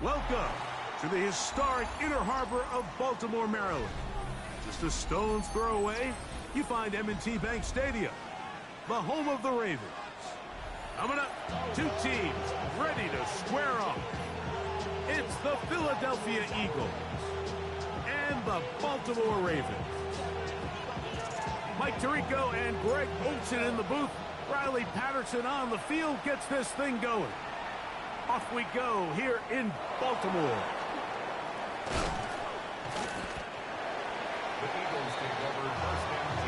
Welcome to the historic Inner Harbor of Baltimore, Maryland. Just a stone's throw away, you find M&T Bank Stadium, the home of the Ravens. Coming up, two teams ready to square off. It's the Philadelphia Eagles and the Baltimore Ravens. Mike Tirico and Greg Olson in the booth. Riley Patterson on the field gets this thing going. Off we go here in Baltimore. The Eagles take over first and 10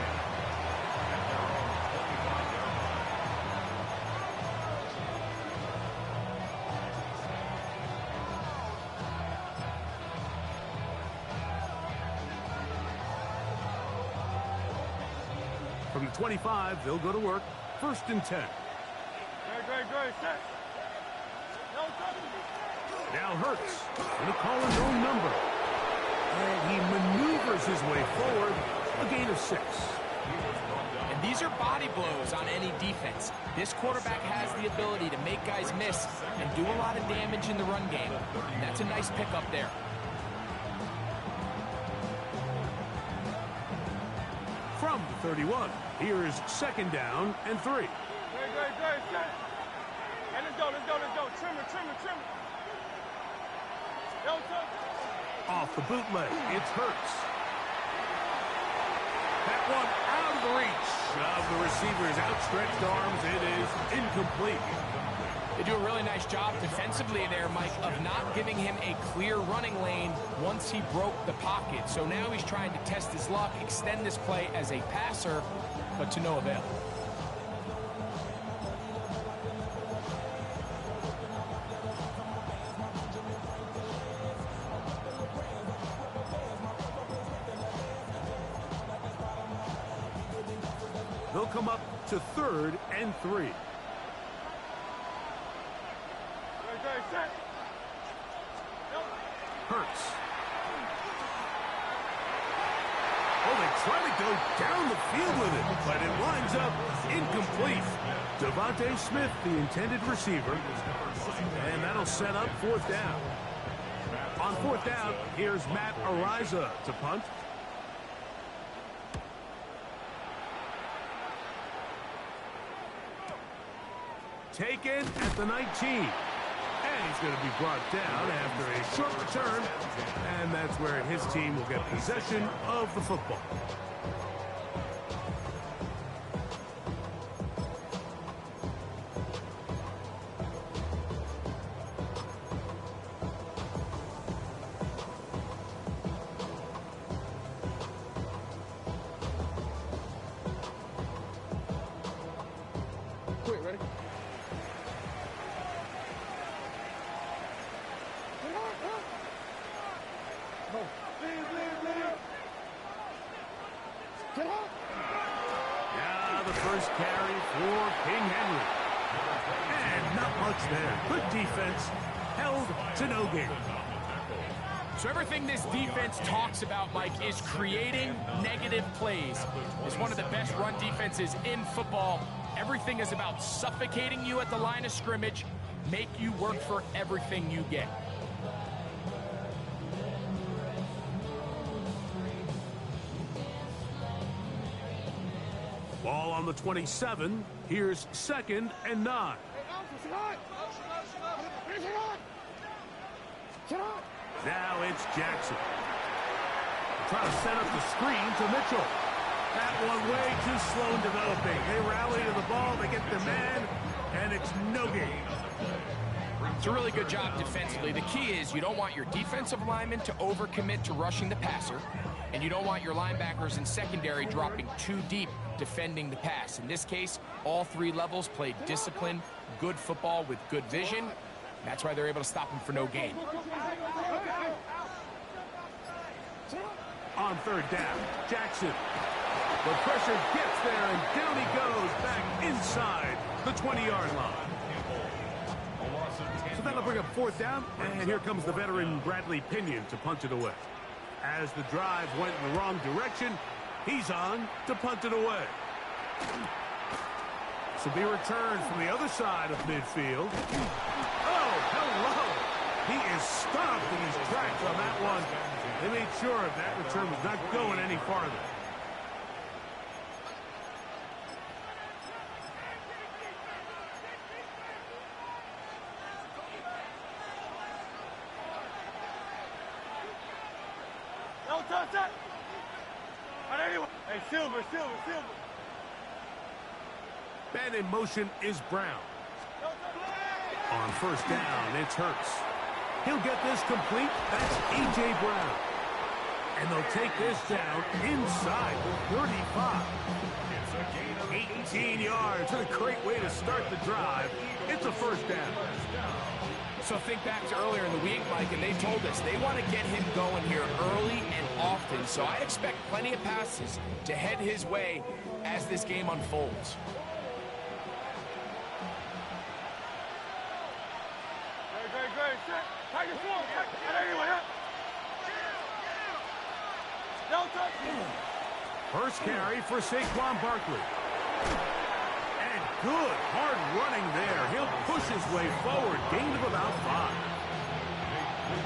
at their own 25-yard line. From the 25, they'll go to work. First and 10. Great, set. Now Hurts going to call his own number. And he maneuvers his way forward. A gain of 6. And these are body blows on any defense. This quarterback has the ability to make guys miss and do a lot of damage in the run game. And that's a nice pickup there. From the 31, here's second down and 3. Great, set. And let's go. Trim it. Off the bootleg, it's Hurts. That one out of the reach of the receiver's outstretched arms. It is incomplete. They do a really nice job defensively there, Mike, of not giving him a clear running lane once he broke the pocket. So now he's trying to test his luck, extend this play as a passer, but to no avail. They'll come up to third and 3. Great, set. Hurts. Oh, they try to go down the field with it, but it winds up incomplete. Devontae Smith, the intended receiver, and that'll set up fourth down. On fourth down, here's Matt Ariza to punt. Taken at the 19. And he's going to be brought down after a short return. And that's where his team will get possession of the football. Quick, ready? Now the first carry for King Henry. And not much there. Good defense. Held to no gain. So everything this defense talks about, Mike, is creating negative plays. It's one of the best run defenses in football. Everything is about suffocating you at the line of scrimmage, make you work for everything you get. Ball on the 27. Here's second and 9. Now it's Jackson. Trying to set up the screen to Mitchell. That one way too slow in developing. They rally to the ball, they get the man, and it's no gain. It's a really good job defensively. The key is you don't want your defensive linemen to overcommit to rushing the passer, and you don't want your linebackers and secondary dropping too deep defending the pass. In this case, all three levels played disciplined, good football with good vision. That's why they're able to stop him for no gain. On third down, Jackson. The pressure gets there, and down he goes back inside the 20-yard line. So that'll bring up fourth down, and here comes the veteran Bradley Pinion to punt it away. As the drive went in the wrong direction, he's on to punt it away. This will be returned from the other side of midfield. Oh, hello! He is stopped in his tracks on that one. They made sure that return was not going any farther. Don't touch that. Hey, Silver. Man in motion is Brown. On first down, it's Hurts. He'll get this complete. That's A.J. Brown. And they'll take this down inside the 35. 18 yards. What a great way to start the drive. It's a first down. So think back to earlier in the week, Mike, and they told us they want to get him going here early and often. So I expect plenty of passes to head his way as this game unfolds. Great. Take it forward. Don't touch me. First carry for Saquon Barkley. And good hard running there. He'll push his way forward. Gain of about 5. A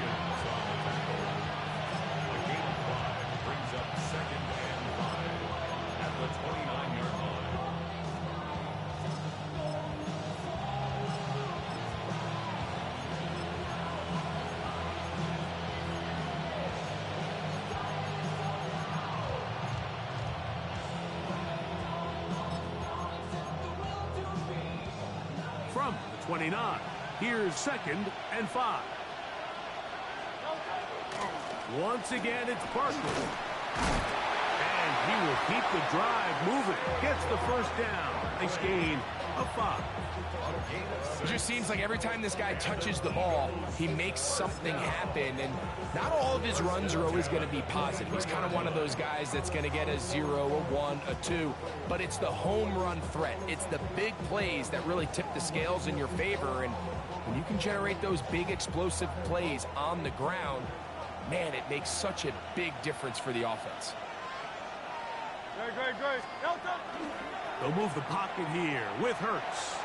gain of 5 brings up 2nd and 5 at the 29-yard line. From the 29, here's 2nd and 5. Once again, it's Barkley. And he will keep the drive moving. Gets the first down. Nice gain of 5. It just seems like every time this guy touches the ball, he makes something happen. And not all of his runs are always going to be positive. He's kind of one of those guys that's going to get a 0, a 1, a 2. But it's the home run threat. It's the big plays that really tip the scales in your favor. And when you can generate those big explosive plays on the ground, man, it makes such a big difference for the offense. Great. Don't touch me. They'll move the pocket here with Hurts.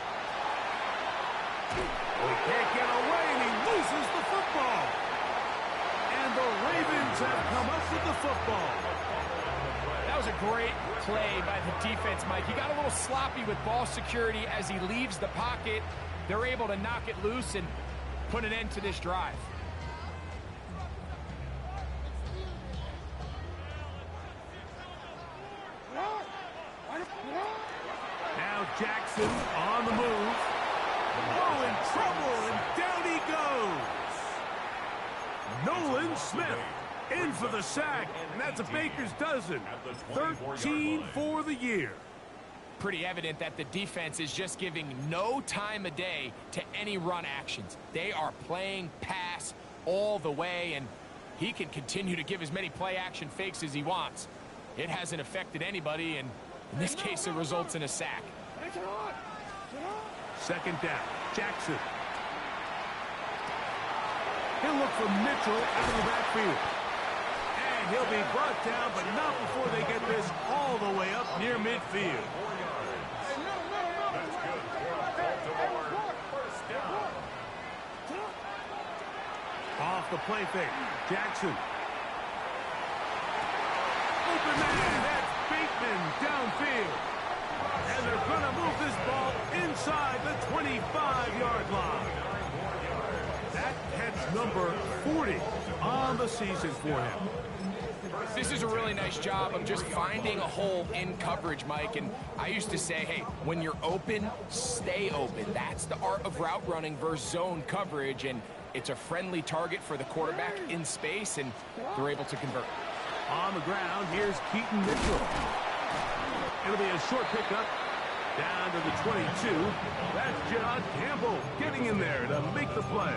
He can't get away, and he loses the football. And the Ravens have come up with the football. That was a great play by the defense, Mike. He got a little sloppy with ball security as he leaves the pocket. They're able to knock it loose and put an end to this drive. Now Jackson on the move. Oh, in trouble, and down he goes. Nolan Smith in for the sack, and that's a baker's dozen. 13 for the year. Pretty evident that the defense is just giving no time of day to any run actions. They are playing pass all the way, and he can continue to give as many play action fakes as he wants. It hasn't affected anybody, and in this case, it results in a sack. Second down, Jackson. He'll look for Mitchell out of the backfield. And he'll be brought down, but not before they get this all the way up near midfield. That's good for Baltimore. First down. Off the play fake, Jackson. Open man, that's Bateman downfield. And they're going to move this ball inside the 25-yard line. That catch number 40 on the season for him. This is a really nice job of just finding a hole in coverage, Mike. And I used to say, hey, when you're open, stay open. That's the art of route running versus zone coverage. And it's a friendly target for the quarterback in space, and they're able to convert. On the ground, here's Keaton Mitchell. It'll be a short pickup down to the 22. That's John Campbell getting in there to make the play.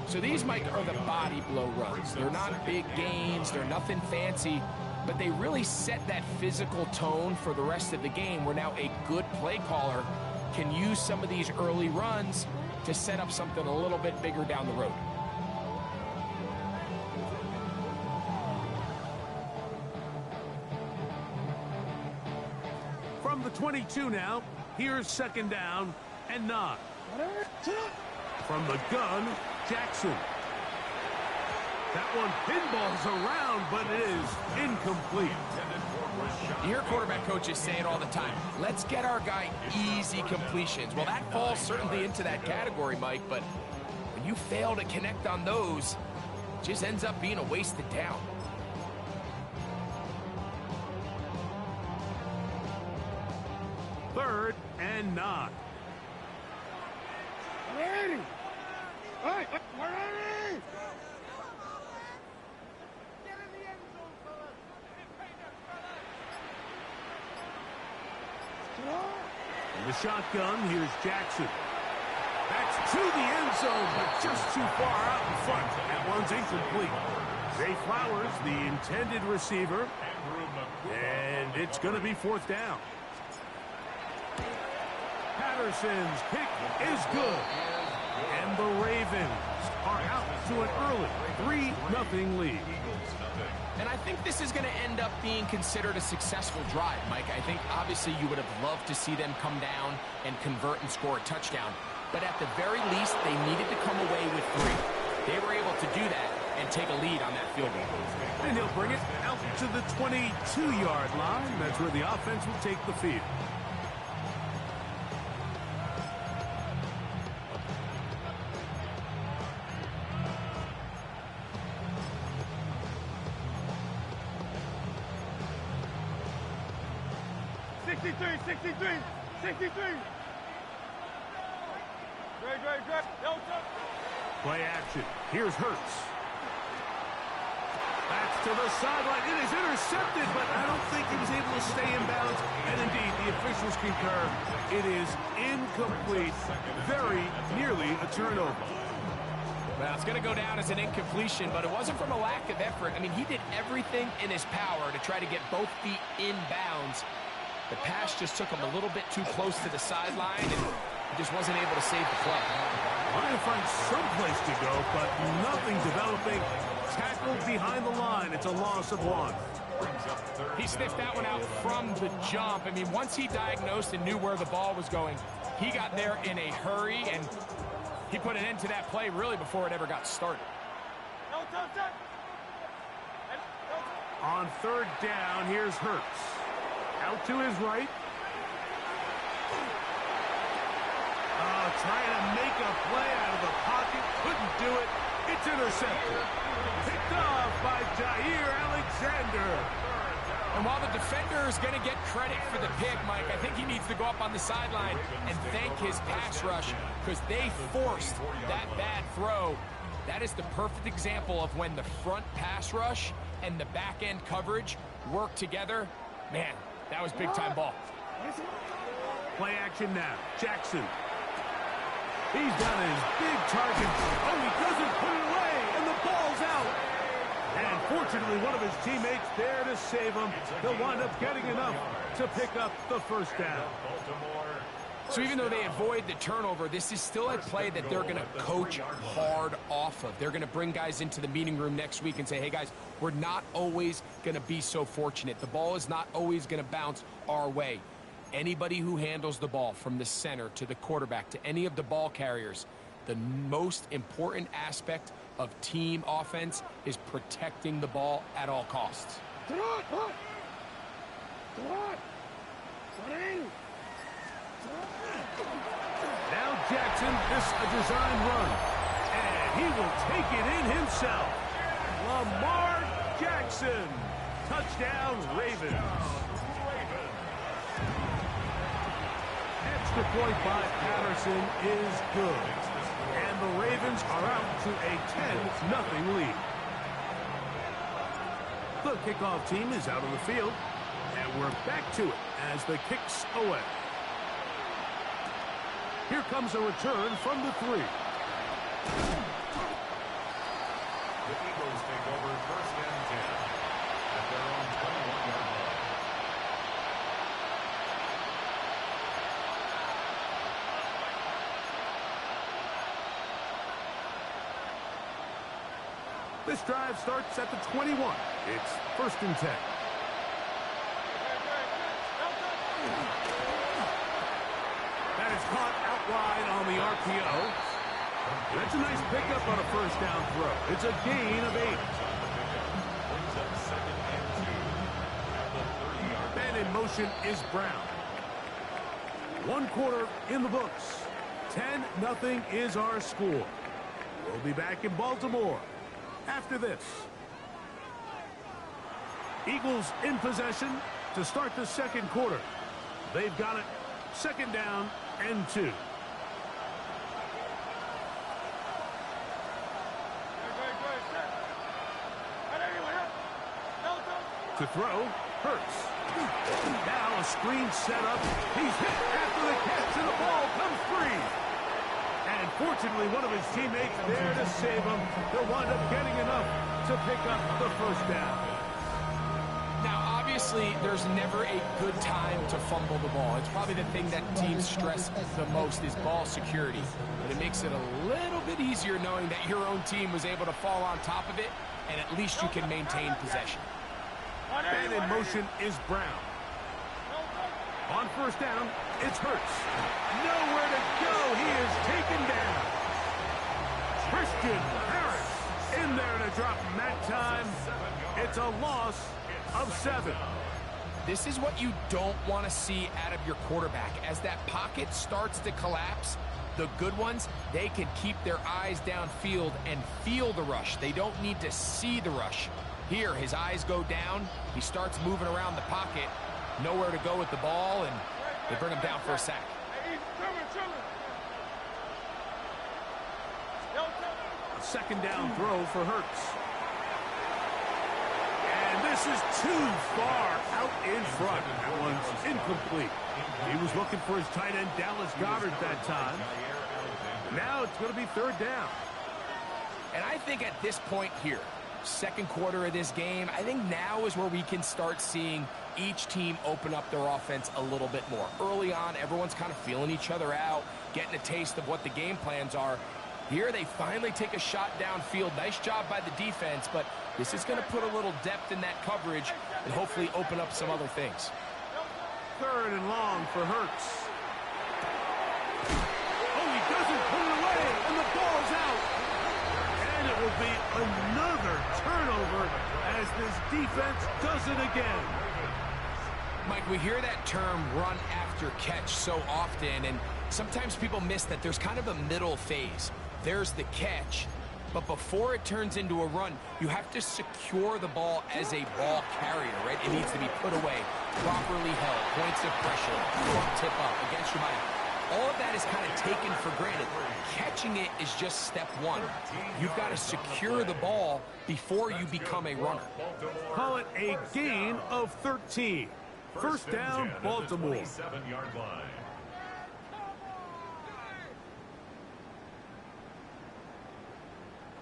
So these, Mike, are the body blow runs. They're not big gains. They're nothing fancy. But they really set that physical tone for the rest of the game, where now a good play caller can use some of these early runs to set up something a little bit bigger down the road. From the 22 now, here's second down and 9. From the gun, Jackson. That one pinballs around, but it is incomplete. You hear quarterback coaches say it all the time. Let's get our guy easy completions. Well, that falls certainly into that category, Mike, but when you fail to connect on those, it just ends up being a wasted down. Third and 9. Ready! Hey, we're ready! In the shotgun, here's Jackson. That's to the end zone, but just too far out in front. That one's incomplete. Zay Flowers, the intended receiver. And it's going to be 4th down. Patterson's kick is good. And the Ravens are out to an early 3-0 lead. And I think this is going to end up being considered a successful drive, Mike. I think obviously you would have loved to see them come down and convert and score a touchdown. But at the very least, they needed to come away with 3. They were able to do that and take a lead on that field goal. And he'll bring it out to the 22-yard line. That's where the offense will take the field. Play action. Here's Hurts. That's to the sideline. It is intercepted, but I don't think he was able to stay in bounds. And indeed, the officials concur. It is incomplete. Very nearly a turnover. Well, it's going to go down as an incompletion, but it wasn't from a lack of effort. I mean, he did everything in his power to try to get both feet in bounds. The pass just took him a little bit too close to the sideline, and he just wasn't able to save the play. Trying to find some place to go, but nothing developing. Tackled behind the line. It's a loss of 1. He sniffed that one out from the jump. I mean, once he diagnosed and knew where the ball was going, he got there in a hurry, and he put an end to that play really before it ever got started. On 3rd down, here's Hurts. Out to his right. Trying to make a play out of the pocket. Couldn't do it. It's intercepted. Picked off by Jair Alexander. And while the defender is going to get credit for the pick, Mike, I think he needs to go up on the sideline and thank his pass rush because they forced that bad throw. That is the perfect example of when the front pass rush and the back end coverage work together. Man, that was big-time ball. Play action now. Jackson. He's got his big target. Oh, he doesn't put it away, and the ball's out. And fortunately, one of his teammates there to save him. He'll wind up getting enough to pick up the 1st down. So even though they avoid the turnover, this is still a play that they're going to coach hard off of. They're going to bring guys into the meeting room next week and say, hey, guys, we're not always going to be so fortunate. The ball is not always going to bounce our way. Anybody who handles the ball from the center to the quarterback to any of the ball carriers, the most important aspect of team offense is protecting the ball at all costs. Now Jackson, this a design run. And he will take it in himself. Lamar Jackson. Touchdown, Ravens. Extra point by Patterson is good. And the Ravens are out to a 10-0 lead. The kickoff team is out on the field. And we're back to it as the kick's away. Here comes a return from the 3. The Eagles take over 1st and 10 at their own 21-yard line. This drive starts at the 21. It's 1st and 10. That is caught out wide on the RPO. That's a nice pickup on a first down throw. It's a gain of 8. Brings up 2nd and 2 at the 30-yard line. Man in motion is Brown. 1 quarter in the books. 10-0 is our score. We'll be back in Baltimore after this. Eagles in possession to start the 2nd quarter. They've got it. 2nd down and 2. To throw, Hurts. Now a screen set up. He's hit after the catch, and the ball comes free. And fortunately, one of his teammates there to save him. He'll wind up getting enough to pick up the first down. Now, obviously, there's never a good time to fumble the ball. It's probably the thing that teams stress the most is ball security. But it makes it a little bit easier knowing that your own team was able to fall on top of it, and at least you can maintain possession. Man in motion is Brown. On first down, it's Hurts. Nowhere to go. He is taken down. Christian Harris in there to drop him that time. It's a loss of 7. This is what you don't want to see out of your quarterback. As that pocket starts to collapse, the good ones, they can keep their eyes downfield and feel the rush. They don't need to see the rush. Here, his eyes go down. He starts moving around the pocket. Nowhere to go with the ball, and they bring him down for a sack. A 2nd down throw for Hurts. And this is too far out in front. That one's incomplete. He was looking for his tight end, Dallas Goedert, that time. Now it's going to be 3rd down. And I think at this point here, 2nd quarter of this game, I think now is where we can start seeing each team open up their offense a little bit more. Early on, everyone's kind of feeling each other out, getting a taste of what the game plans are. Here, they finally take a shot downfield. Nice job by the defense, but this is going to put a little depth in that coverage and hopefully open up some other things. 3rd and long for Hurts. Oh, he doesn't put it away, and the ball's out. And it will be another turnover as this defense does it again. Mike, we hear that term run after catch so often, and sometimes people miss that there's kind of a middle phase. There's the catch, but before it turns into a run, you have to secure the ball as a ball carrier, right? It needs to be put away, properly held, points of pressure, tip up against your body. All of that is kind of taken for granted. Catching it is just step 1. You've got to secure the ball before you become a runner. Call it a gain of 13. First down, Baltimore. 27-yard line.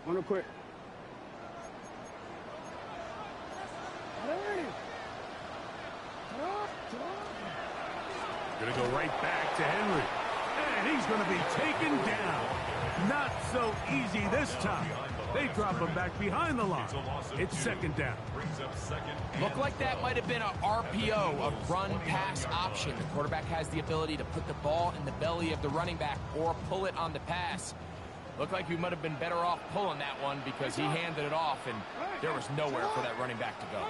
Real quick. Going to go right back to Henry. And he's going to be taken down. Not so easy this time. They drop him back behind the line. It's 2nd down. Looked like that might have been an RPO, a run-pass option. The quarterback has the ability to put the ball in the belly of the running back or pull it on the pass. Looked like he might have been better off pulling that one because he handed it off, and there was nowhere for that running back to go.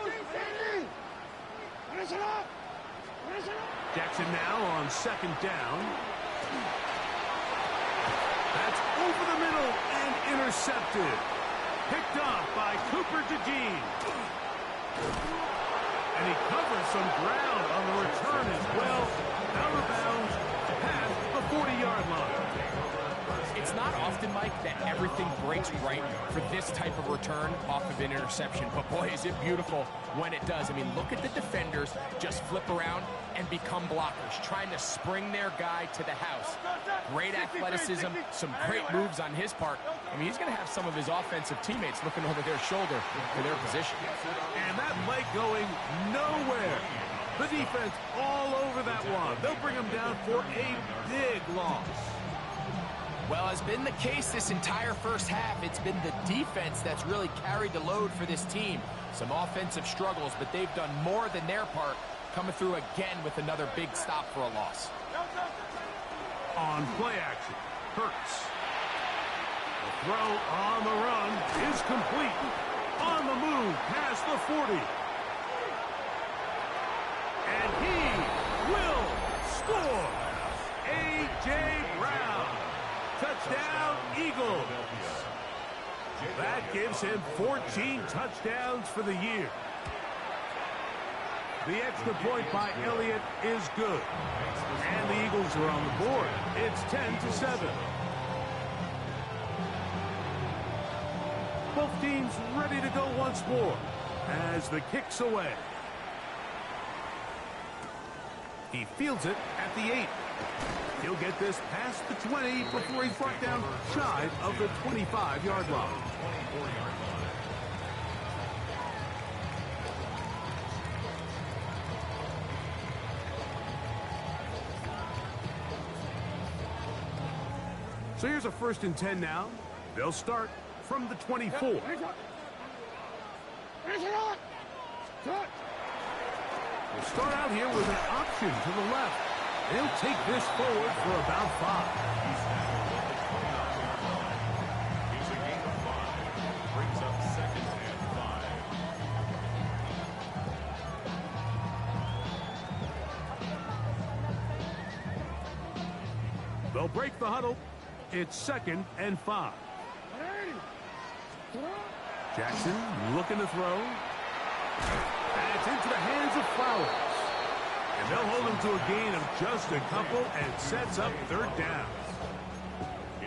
Jackson now on 2nd down. That's over the middle and intercepted. Picked off by Cooper DeJean. And he covers some ground on the return as well. Out of bounds past the 40-yard line. It's not often, Mike, that everything breaks right for this type of return off of an interception. But, boy, is it beautiful when it does. I mean, look at the defenders just flip around and become blockers, trying to spring their guy to the house. Great athleticism, some great moves on his part. I mean, he's going to have some of his offensive teammates looking over their shoulder for their position. And that leg going nowhere. The defense all over that one. They'll bring him down for a big loss. Well, as been the case this entire first half, it's been the defense that's really carried the load for this team. Some offensive struggles, but they've done more than their part, coming through again with another big stop for a loss. On play action, Hurts. throw on the run is complete. On the move past the 40. And he will score. A.J. Brown. Touchdown, Eagles. That gives him 14 touchdowns for the year. The extra point by Elliott is good. And the Eagles are on the board. It's 10-7. Both teams ready to go once more as the kick's away. He fields it at the 8. He'll get this past the 20 before he's brought down shy of the 25-yard line. 24-yard line. So here's a 1st and 10 now. They'll start from the 24. We'll start out here with an option to the left. They'll take this forward for about 5. He's a gain of 5. Brings up 2nd and 5. They'll break the huddle. It's 2nd and 5. Jackson looking to throw. And it's into the hands of Flowers. And they'll hold him to a gain of just a couple and sets up 3rd down.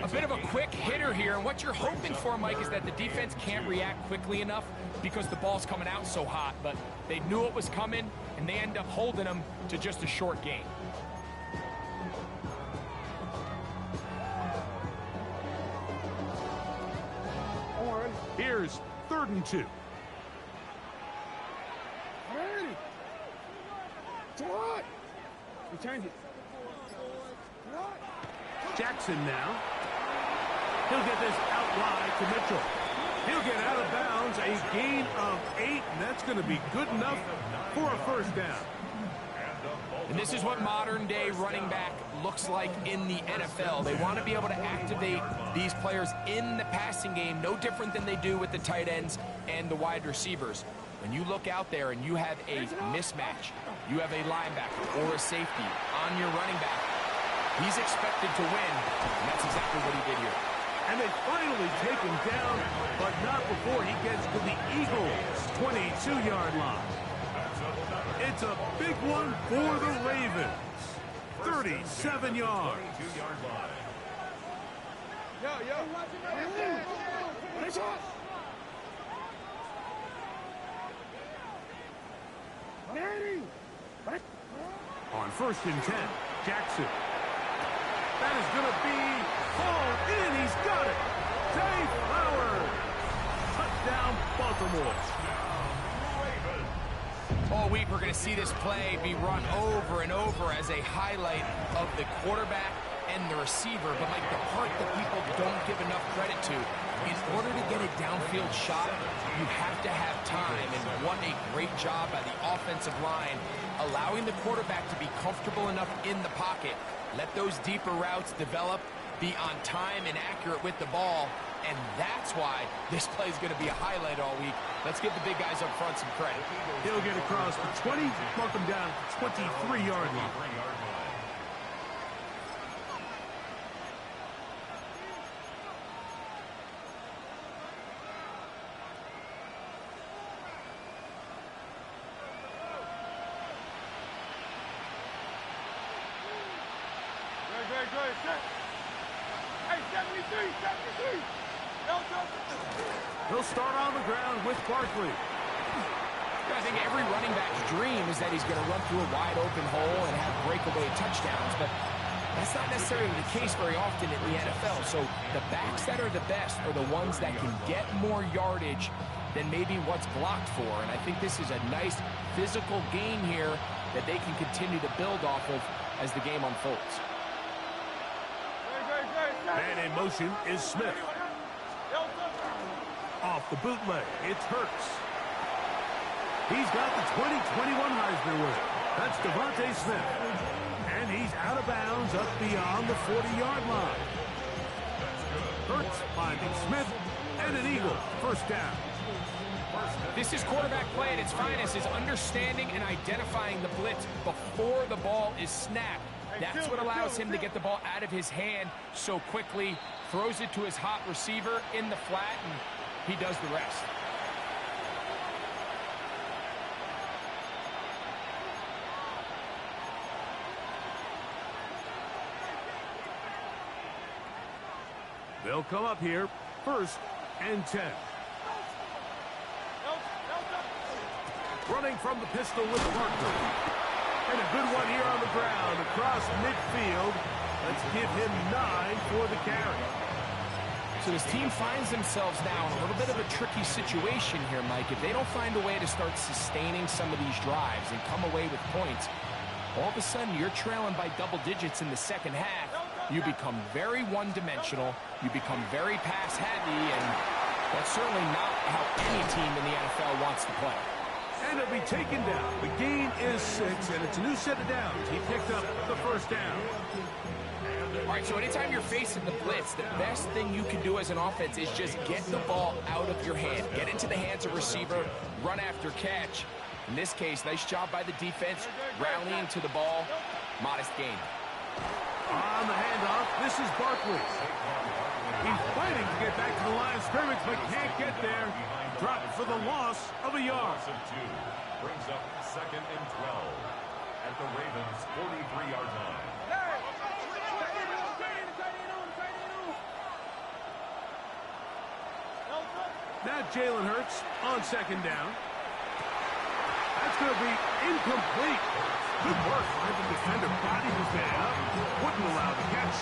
A bit of a quick hitter here, and what you're hoping for, Mike, is that the defense can't react quickly enough because the ball's coming out so hot. But they knew it was coming, and they end up holding him to just a short gain. Here's 3rd and 2. Jackson now. He'll get this out wide to Mitchell. He'll get out of bounds, a gain of 8, and that's going to be good enough for a 1st down. And this is what modern-day running back looks like in the NFL. They want to be able to activate these players in the passing game, no different than they do with the tight ends and the wide receivers. When you look out there and you have a mismatch, you have a linebacker or a safety on your running back, he's expected to win, and that's exactly what he did here. And they finally take him down, but not before he gets to the Eagles' 22-yard line. It's a big one for the Ravens. 37 yards. 22-yard line. On 1st and 10, Jackson. That is going to be hauled in. He's got it. Zay Flowers. Touchdown, Baltimore. All week, we're going to see this play be run over and over as a highlight of the quarterback and the receiver. But, like, the part that people don't give enough credit to, in order to get a downfield shot, you have to have time. And what a great job by the offensive line, allowing the quarterback to be comfortable enough in the pocket. Let those deeper routes develop, be on time and accurate with the ball. And that's why this play is going to be a highlight all week. Let's give the big guys up front some credit. He'll get across the 20, mark him down to 23-yard line. Good, set. Hey, 73, 73. He'll start on the ground with Barkley. I think every running back's dream is that he's going to run through a wide open hole and have breakaway touchdowns, but that's not necessarily the case very often in the NFL. So the backs that are the best are the ones that can get more yardage than maybe what's blocked for. And I think this is a nice physical gain here that they can continue to build off of as the game unfolds. Man in motion is Smith. Off the bootleg, it's Hurts. He's got the 2021 Heisman winner. That's Devontae Smith. And he's out of bounds up beyond the 40-yard line. Hurts finding Smith, and an Eagle. First down. This is quarterback play at its finest, is understanding and identifying the blitz before the ball is snapped. That's what allows him to get the ball out of his hand so quickly, throws it to his hot receiver in the flat, and he does the rest. They'll come up here, 1st and 10. Running from the pistol with Barkley. And a good one here on the ground across midfield. Let's give him 9 for the carry. So this team finds themselves now in a little bit of a tricky situation here, Mike. If they don't find a way to start sustaining some of these drives and come away with points, all of a sudden you're trailing by double digits in the second half. You become very one-dimensional. You become very pass-heavy, and that's certainly not how any team in the NFL wants to play. And it'll be taken down. The gain is 6, and it's a new set of downs. He picked up the first down. All right, so anytime you're facing the blitz, the best thing you can do as an offense is just get the ball out of your hand. Get into the hands of receiver, run after catch. In this case, nice job by the defense, rallying to the ball. Modest gain. On the handoff, this is Barkley. He's fighting to get back to the line of scrimmage, but can't get there. Dropped for the loss of a yard. Brings up 2nd and 12 at the Ravens' 43-yard line. Now Jalen Hurts on 2nd down. That's going to be incomplete. Good work. The defender bodied his man up. Wouldn't allow the catch.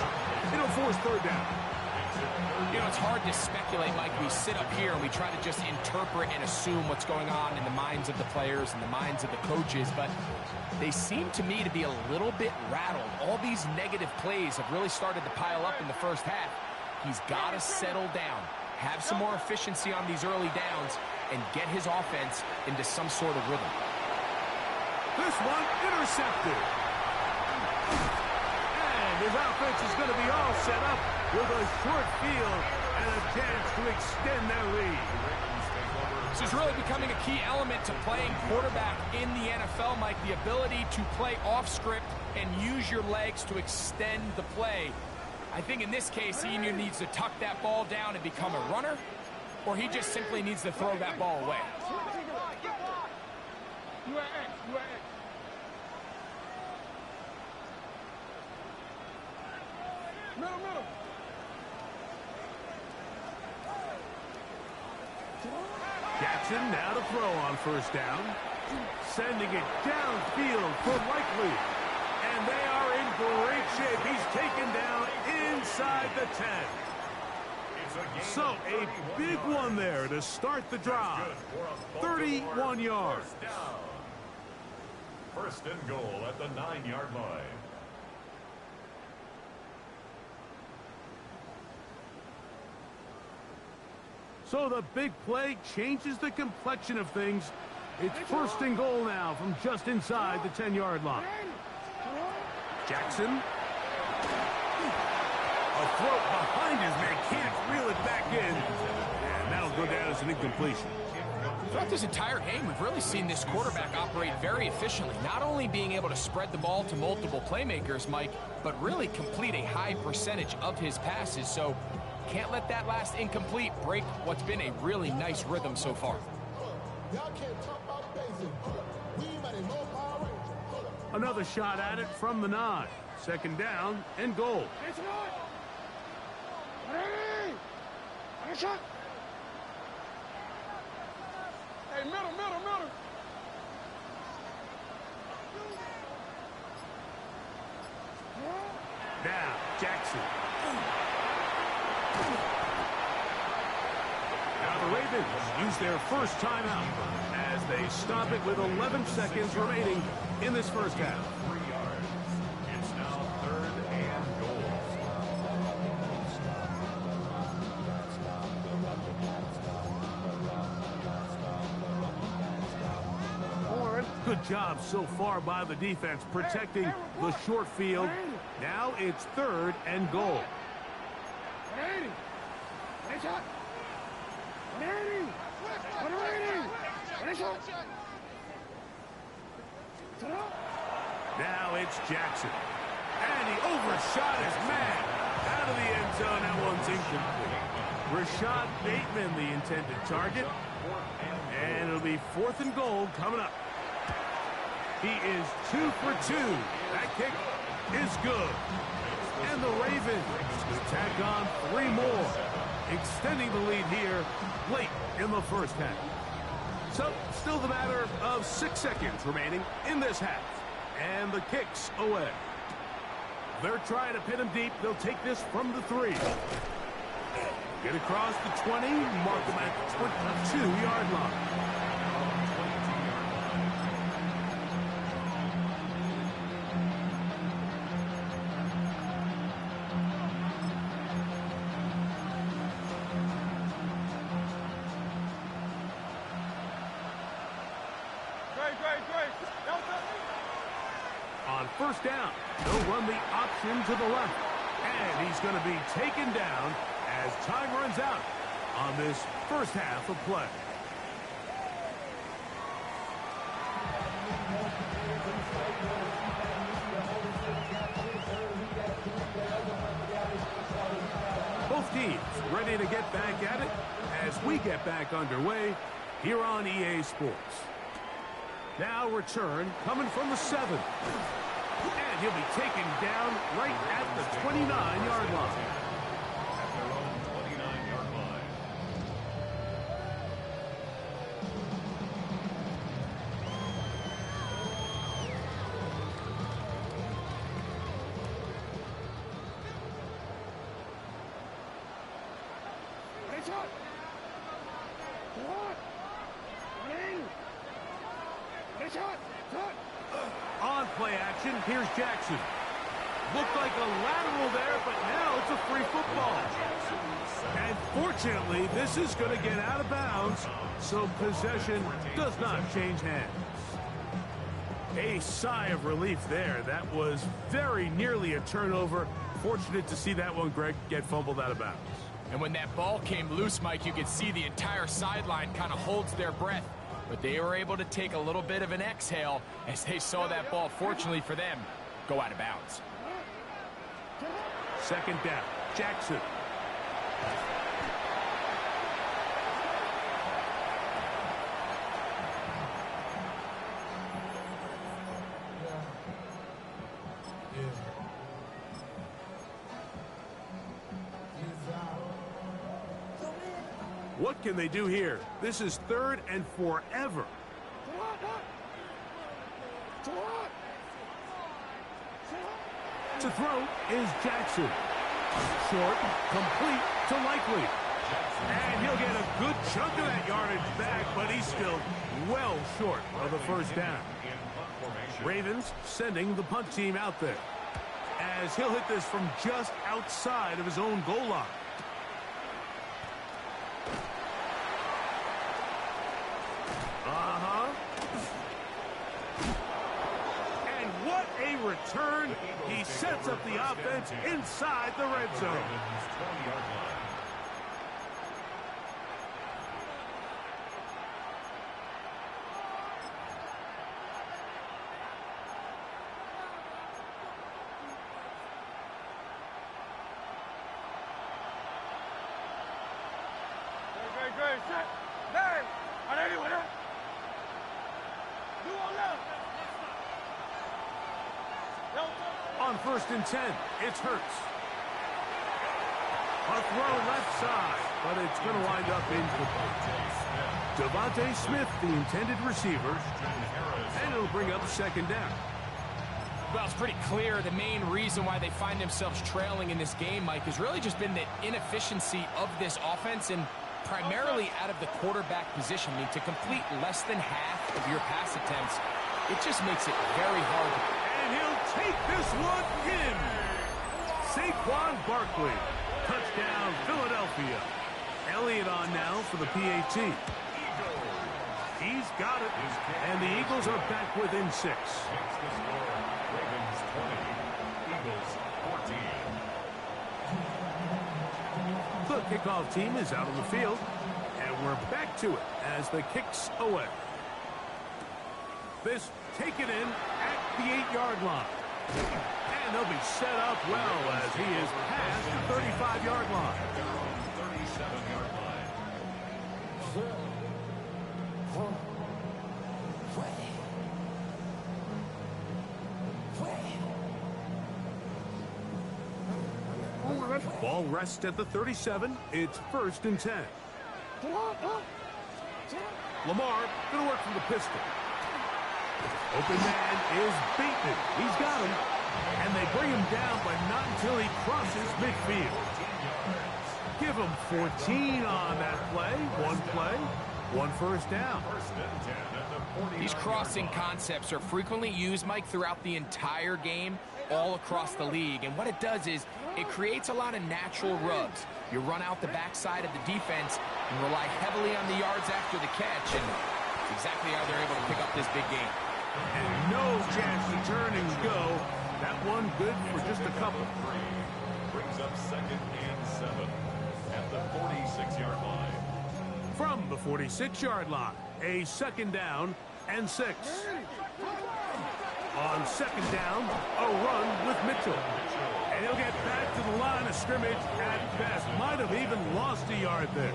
It'll force 3rd down. You know, it's hard to speculate, Mike. We sit up here and we try to just interpret and assume what's going on in the minds of the players and the minds of the coaches, but they seem to me to be a little bit rattled. All these negative plays have really started to pile up in the first half. He's got to settle down, have some more efficiency on these early downs, and get his offense into some sort of rhythm. This one intercepted. And his offense is going to be all set up with a short field and a chance to extend their lead. This is really becoming a key element to playing quarterback in the NFL, Mike. The ability to play off script and use your legs to extend the play. I think in this case, he either needs to tuck that ball down and become a runner, or he just simply needs to throw that ball away. Middle. Jackson now to throw on 1st down. Sending it downfield for Likely. And they are in great shape. He's taken down inside the 10. So a big one there to start the drive. 31 yards. 1st and goal at the 9-yard line. So the big play changes the complexion of things. It's 1st and goal now from just inside the 10-yard line. Jackson. A throw behind his man. Can't reel it back in. And that'll go down as an incompletion. Throughout this entire game, we've really seen this quarterback operate very efficiently. Not only being able to spread the ball to multiple playmakers, Mike, but really complete a high percentage of his passes. So can't let that last incomplete break what's been a really nice rhythm so far. Another shot at it from the 9. 2nd down and goal. Hey, middle. Now, Jackson. Now the Ravens use their first timeout as they stop it with 11 seconds remaining in this first half. 3 yards. It's now 3rd and goal. Good job so far by the defense protecting the short field. Now it's 3rd and goal. Now it's Jackson. And he overshot his man. Out of the end zone, that one's incomplete. Rashad Bateman, the intended target. And it'll be 4th and goal coming up. He is 2 for 2. That kick is good. And the Ravens will tack on 3 more, extending the lead here late in the first half. So, still the matter of 6 seconds remaining in this half. And the kick's away. They're trying to pin him deep. They'll take this from the 3. Get across the 20, mark him at the 22-yard line. On first down, they'll run the option to the left. And he's going to be taken down as time runs out on this first half of play. Both teams ready to get back at it as we get back underway here on EA Sports. Now return coming from the 7. And he'll be taken down right at the 29-yard line. At their own 29-yard line. On play action, here's Jackson. Looked like a lateral there, but now it's a free football. And fortunately, this is going to get out of bounds, so possession does not change hands. A sigh of relief there. That was very nearly a turnover. Fortunate to see that one, Greg, get fumbled out of bounds. And when that ball came loose, Mike, you could see the entire sideline kind of holds their breath. But they were able to take a little bit of an exhale as they saw that ball, fortunately for them, go out of bounds. Second down, Jackson. What can they do here? This is 3rd and forever. To throw is Jackson. Short, complete to Likely. And he'll get a good chunk of that yardage back, but he's still well short of the first down. Ravens sending the punt team out there, as he'll hit this from just outside of his own goal line. And what a return. He sets up the offense inside the red zone. Great, set. Hey, are they with it? On 1st and 10, it's Hurts. A throw left side, but it's going to wind up incomplete. Devontae Smith, the intended receiver, and it'll bring up 2nd down. Well, it's pretty clear the main reason why they find themselves trailing in this game, Mike, has really just been the inefficiency of this offense and primarily out of the quarterback position. I mean, to complete less than half of your pass attempts, it just makes it very hard. And he'll take this one in. Saquon Barkley. Touchdown, Philadelphia. Elliott on now for the PAT. He's got it. And the Eagles are back within 6. Ravens 20, Eagles 14. The The kickoff team is out on the field, and we're back to it as the kick's away. This taken in at the 8-yard line. And they'll be set up well as he is past the 35-yard line. 37-yard line. Ball rests at the 37. It's 1st and 10. Lamar going to work from the pistol. Open man is Bateman. He's got him. And they bring him down, but not until he crosses midfield. Give him 14 on that play. One first down. These crossing concepts are frequently used, Mike, throughout the entire game, all across the league. And what it does is it creates a lot of natural rubs. You run out the backside of the defense and rely heavily on the yards after the catch, and it's exactly how they're able to pick up this big game. And no chance to turn and go. That one good for just a couple. Brings up 2nd and 7 at the 46-yard line. From the 46-yard line, a 2nd down and 6. On 2nd down, a run with Mitchell. And he'll get back to the line of scrimmage at best. Might have even lost a yard there.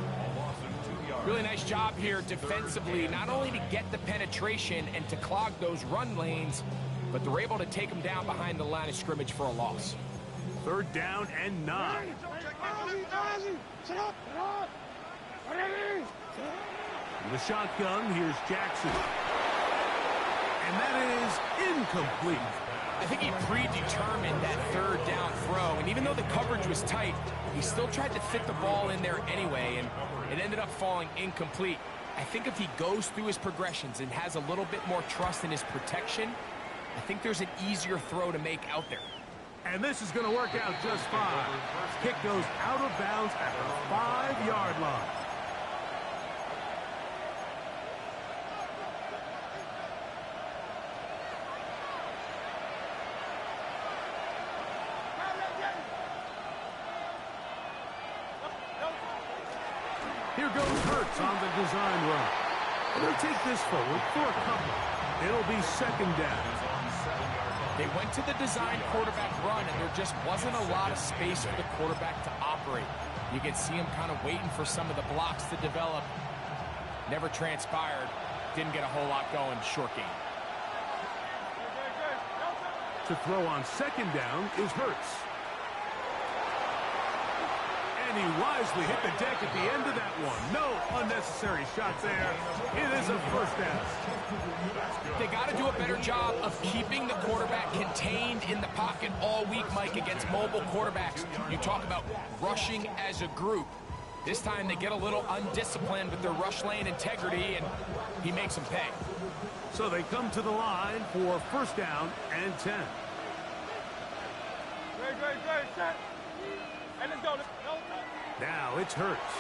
Really nice job here defensively, not only to get the penetration and to clog those run lanes, but they're able to take them down behind the line of scrimmage for a loss. 3rd down and 9. In the shotgun, here's Jackson. And that is incomplete. I think he predetermined that 3rd down throw, and even though the coverage was tight, he still tried to fit the ball in there anyway, and it ended up falling incomplete. I think if he goes through his progressions and has a little bit more trust in his protection, I think there's an easier throw to make out there. And this is going to work out just fine. Kick goes out of bounds at the 5-yard line. Here goes Hurts on the design run. And they'll take this forward for a couple. It'll be 2nd down. They went to the design quarterback run, and there just wasn't a lot of space for the quarterback to operate. You can see him kind of waiting for some of the blocks to develop. Never transpired. Didn't get a whole lot going. Short game. To throw on 2nd down is Hurts. And he wisely hit the deck at the end of that one. No unnecessary shot there. It is a 1st down. They got to do a better job of keeping the quarterback contained in the pocket all week, Mike, against mobile quarterbacks. You talk about rushing as a group. This time they get a little undisciplined with their rush lane integrity, and he makes them pay. So they come to the line for 1st down and 10. Great, set. And let's go. Now it's Hurts.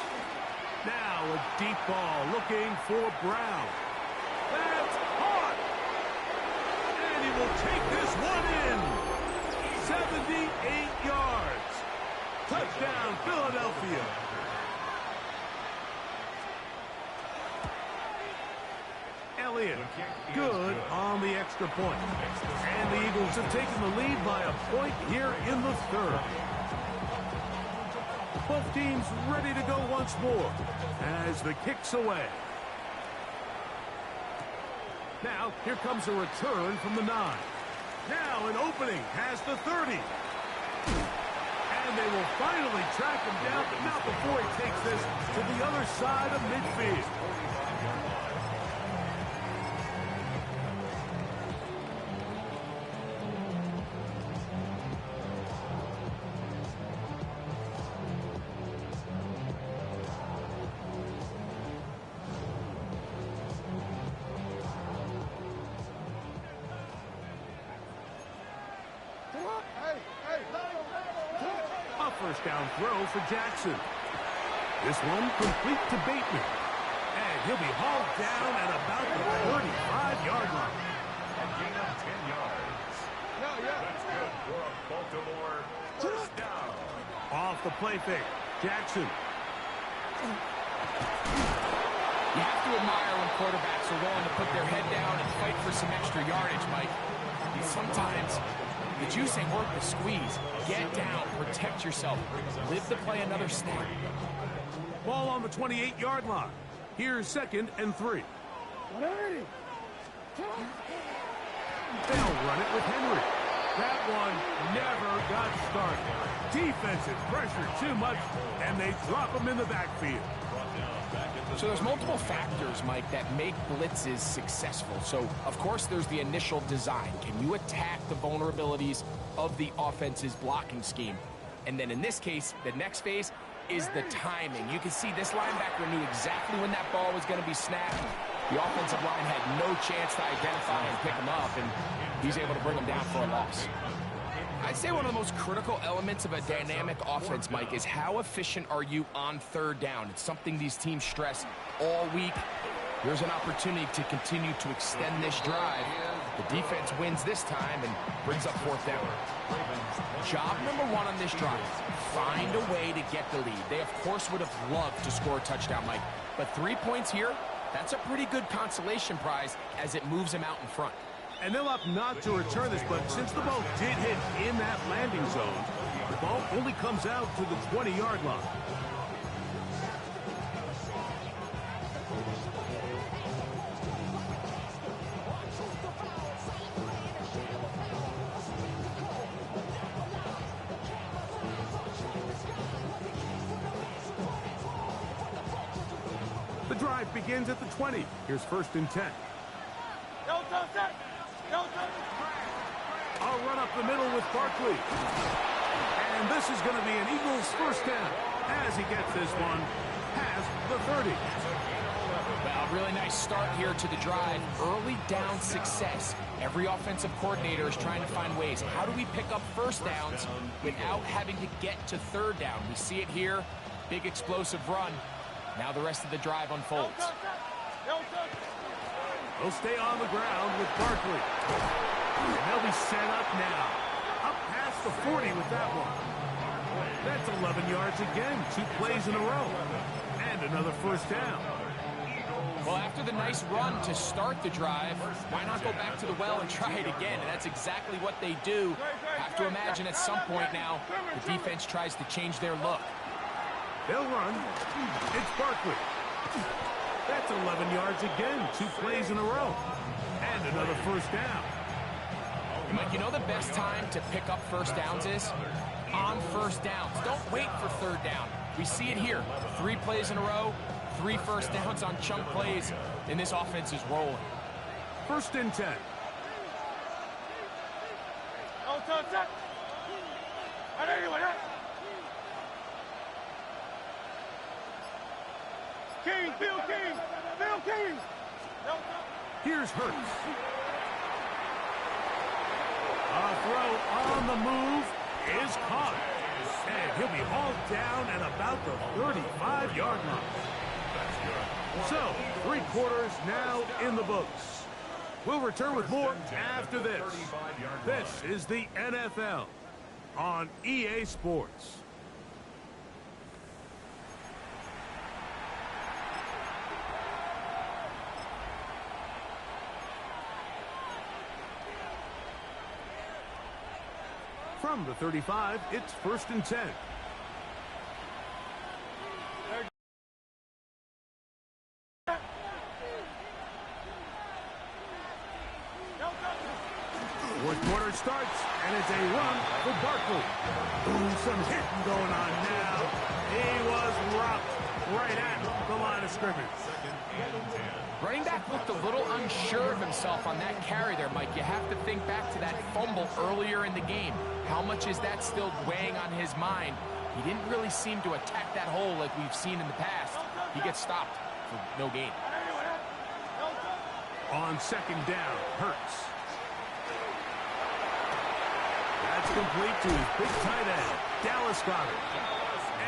Now a deep ball looking for Brown. That's hot. And he will take this one in. 78 yards. Touchdown, Philadelphia. Elliott, good on the extra point. And the Eagles have taken the lead by a point here in the 3rd. Both teams ready to go once more as the kick's away. Now, here comes a return from the 9. Now an opening past the 30. And they will finally track him down, but not before he takes this to the other side of midfield. A 1st down throw for Jackson. This one complete to Bateman. And he'll be hauled down at about the 35-yard line. A gain of 10 yards. That's good for a Baltimore 1st down. Off the play fake. Jackson You have to admire when quarterbacks are willing to put their head down and fight for some extra yardage, Mike. Sometimes the juice ain't worth the squeeze. Get down, protect yourself, live to play another snap. Ball on the 28-yard line. Here's 2nd and 3. They'll run it with Henry. That one never got started. Defensive pressure too much, and they drop him in the backfield. So there's multiple factors, Mike, that make blitzes successful. So, of course, there's the initial design. Can you attack the vulnerabilities of the offense's blocking scheme? And then in this case, the next phase is the timing. You can see this linebacker knew exactly when that ball was going to be snapped. The offensive line had no chance to identify and pick him up, and he's able to bring him down for a loss. I'd say one of the most critical elements of a dynamic offense, Mike, is how efficient are you on 3rd down. It's something these teams stress all week. Here's an opportunity to continue to extend this drive. The defense wins this time and brings up 4th down. Job number 1 on this drive, find a way to get the lead. They, of course, would have loved to score a touchdown, Mike. But 3 points here, that's a pretty good consolation prize as it moves them out in front. And they'll opt not to return this, but since the ball did hit in that landing zone, the ball only comes out to the 20-yard line. The drive begins at the 20. Here's 1st and 10. I'll run up the middle with Barkley. And this is going to be an Eagles 1st down as he gets this one past the 30. Well, really nice start here to the drive. Early down success. Every offensive coordinator is trying to find ways. How do we pick up 1st downs without having to get to 3rd down? We see it here. Big explosive run. Now the rest of the drive unfolds. They'll stay on the ground with Barkley. And they'll be set up now. Up past the 40 with that one. That's 11 yards again. 2 plays in a row. And another 1st down. Well, after the nice run to start the drive, why not go back to the well and try it again? And that's exactly what they do. Have to imagine at some point now, the defense tries to change their look. They'll run. It's Barkley. That's 11 yards again. 2 plays in a row. And another 1st down. Mike, you know the best time to pick up 1st downs is? On 1st downs. Don't wait for 3rd down. We see it here. 3 plays in a row, 3 1st downs on chunk plays, and this offense is rolling. 1st and 10. King, Bill King, Bill King. Here's Hurts. A throw on the move is caught. And he'll be hauled down at about the 35-yard line. So, 3 quarters now in the books. We'll return with more after this. This is the NFL on EA Sports. From the 35, it's 1st and 10. Fourth quarter starts, and it's a run for Barkley. Ooh, some hitting going on now. He was rocked right at the line of scrimmage. Running back looked a little unsure of himself on that carry there, Mike. You have to think back to that fumble earlier in the game. How much is that still weighing on his mind? He didn't really seem to attack that hole like we've seen in the past. He gets stopped for no gain. On 2nd down, Hurts. That's complete to his big tight end, Dallas Goedert.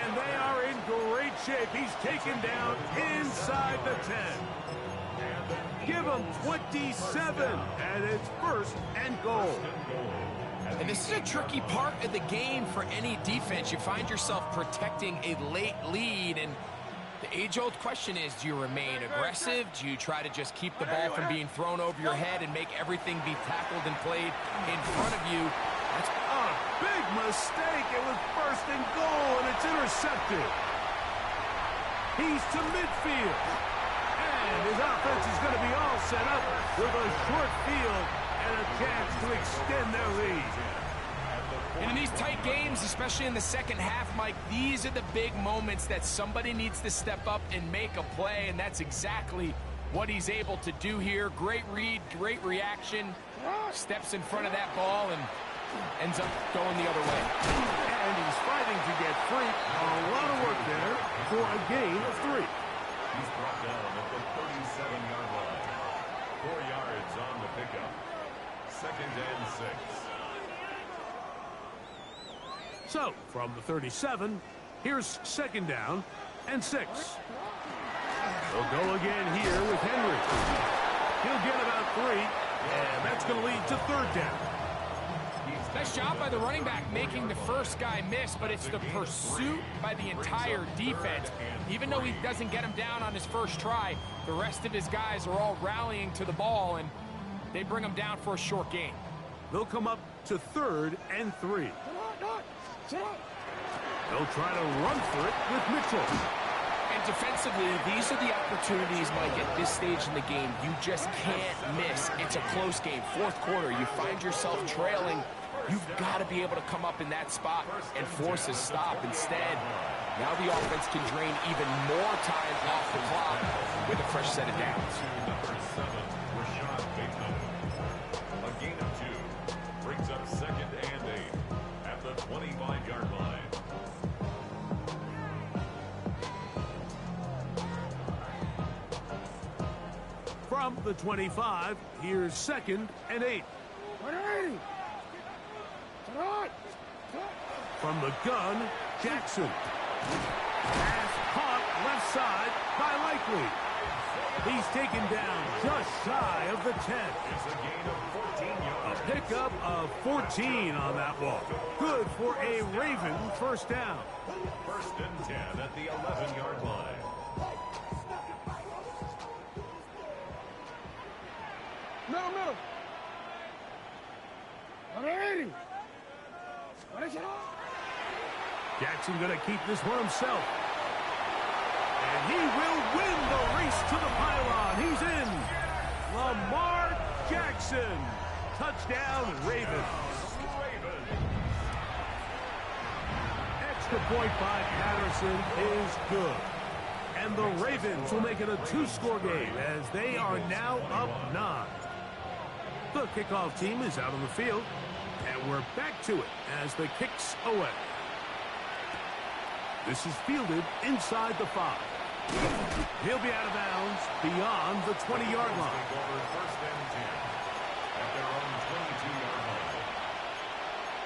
And they are in great shape. He's taken down inside the 10. Give him 27, and it's 1st and goal. And this is a tricky part of the game for any defense. You find yourself protecting a late lead, and The age-old question is, do you remain aggressive? Do you try to just keep the ball from being thrown over your head and make everything be tackled and played in front of you? That's a big mistake. It was first and goal, and it's intercepted. He's to midfield. And his offense is going to be all set up with a short field and a chance to extend their lead. And in these tight games, especially in the second half, Mike, these are the big moments that somebody needs to step up and make a play, and that's exactly what he's able to do here. Great read, great reaction, steps in front of that ball and ends up going the other way. And he's fighting to get free. A lot of work there for a gain of 3. He's brought down at the 37-yard line. 4 yards on the pickup. 2nd and 6. So, from the 37, here's 2nd down and 6. They'll go again here with Henry. He'll get about 3, and that's going to lead to 3rd down. Nice job by the running back making the first guy miss, but it's the pursuit by the entire defense. Even though he doesn't get him down on his first try, the rest of his guys are all rallying to the ball, and they bring him down for a short gain. They'll come up to 3rd and 3. They'll try to run for it with Mitchell. And defensively, these are the opportunities, Mike, at this stage in the game you just can't miss. It's a close game. 4th quarter, you find yourself trailing. You've got to be able to come up in that spot and force a stop. Instead, now the offense can drain even more time off the clock with a fresh set of downs. Number 7, Rashad Bateman. A gain of 2 brings up 2nd and 8 at the 25-yard line. From the 25, here's 2nd and 8. From the gun, Jackson. Pass caught left side by Likely. He's taken down just shy of the 10. It's a gain of 14 yards. A pickup of 14 on that walk. Good for a Raven first down. 1st and 10 at the 11-yard line. Middle. Jackson going to keep this one himself. And he will win the race to the pylon. He's in. Lamar Jackson. Touchdown, Ravens. Extra point by Patterson is good. And the Ravens will make it a 2-score game as they are now up 9. The kickoff team is out on the field. And we're back to it as the kick's away. This is fielded inside the 5. He'll be out of bounds beyond the 20-yard line. Over 1st and 10 at their own 22-yard line.